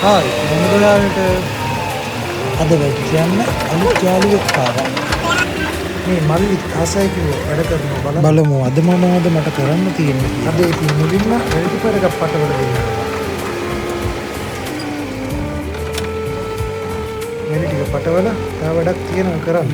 ආයි මොනවාලට අද වෙච්ච යන්න අලුත් යාළුවෙක් ආවා. මේ මල්ලි ආසයි කිව්ව වැඩ කරනවා බලමු අද මොනවද මට කරන්න තියෙන්නේ. අද ඉතින් මුලින්ම වැඩි පෙරක පටවල දෙන්න. මේ ටික පටවල තව වැඩක් තියෙනවා කරන්න.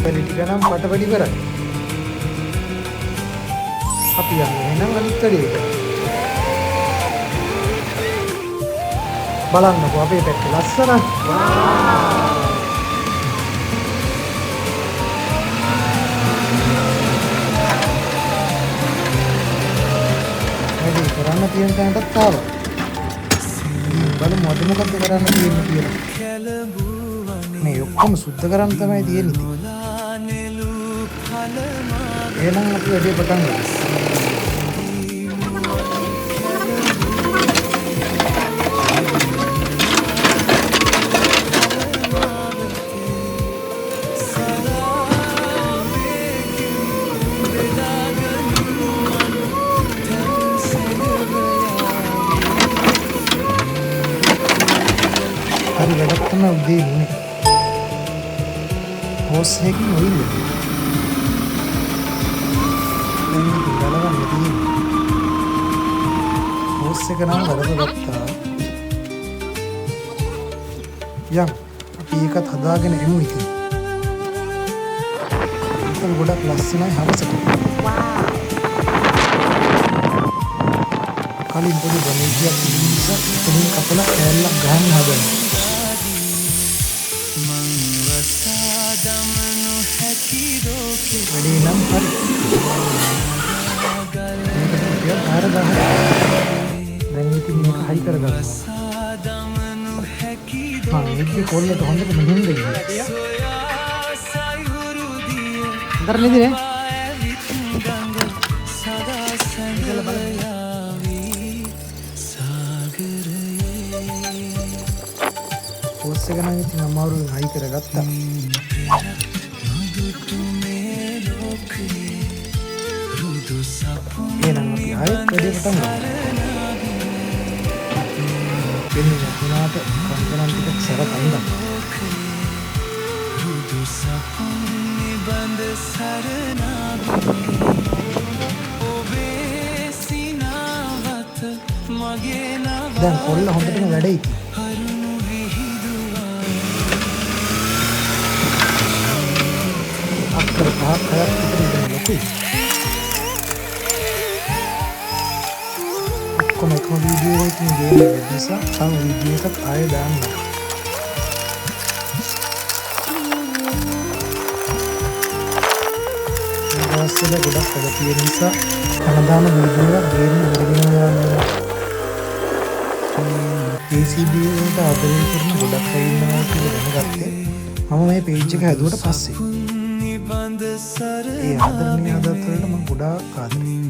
ටික නම් මට වැඩි කරා. අපි යන්නේ නම් අනිත් වැඩේට. බලන්නකෝ අපේ පැත්ත ලස්සන. වැඩි කරන්න තියෙන තැනටත් ආවා. බලමු අද මොකක්ද කරන්න තියෙන්නේ කියලා. මේ ඔක්කොම සුද්ධ කරන්න තමයි තියෙන්නේ. එහෙනම් අපි වැඩි පටන් ගමු. හරි වැඩක් තමයි උදේ ඉන්නේ. හොස් එකකින් ඔයිල් එක නම් වරදගත්තා. යම් අපි ඒකත් හදාගෙන එමු ඉතින්. ඒක ගොඩක් ලස්සනයි හවසට. කලින් පොඩි ගමේජියක් තිබුණ නිසා එතනින් කපලා කෑල්ලක් ගහන්න හදනවා. වැඩේ නම් හරි. මේක ආර ගහන්න. දැන් ඉතින් මේක හයි කරගන්නවා. මේකේ කොල්ලට හොඳට මෙහෙම දෙන්න. හතර නේද නේ? පෝස් එක නම් ඉතින් අමාරුවෙන් හයි කරගත්තා. එහෙනම් අපි ආයෙත් වැඩේ පටන් ගමු. වෙන්නේ නැතුණාට කන්දනම් ටිකක් සැර කන්දක්. දැන් කොල්ල හොඳටම වැඩේ. අක්කර පහක් හයක් විතර ලොකුයි. ඔක්කොම එකම වීඩියෝ එකකින් ගේන නිසා තව වීඩියෝ එකක් ආයෙ දාන්නම්. ඊට ගොඩක් වැඩ තියෙන නිසා කනදාන වීඩියෝ එකක් ගේන්න ඉගෙන ගන්නවා. PCB වලට ආදරය කරන ගොඩක් අය ඉන්නවා කියලා දැනගත්තේ මම මේ පේජ් එක හැදුවට පස්සේ. ඒ ආදරණීය ආදත් වලට මම ගොඩාක් ආදරෙයි.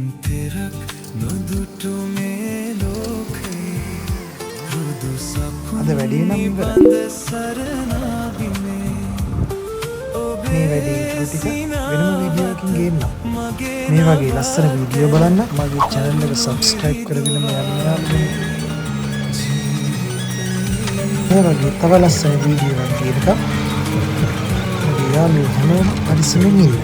අද වැඩේ නම් ඉවරයි. මේ වැඩේ ටික වෙනම වීඩියෝ එකකින් ගේන්නම්. මේ වගේ ලස්සන වීඩියෝ බලන්න මගේ channel එක subscribe කරගෙන යන්න. මේ වගේ තව ලස්සන වීඩියෝ එකක් ගේනකම් මගේ යාළුවෝ හැමෝම පරිස්සමෙන් ඉන්න.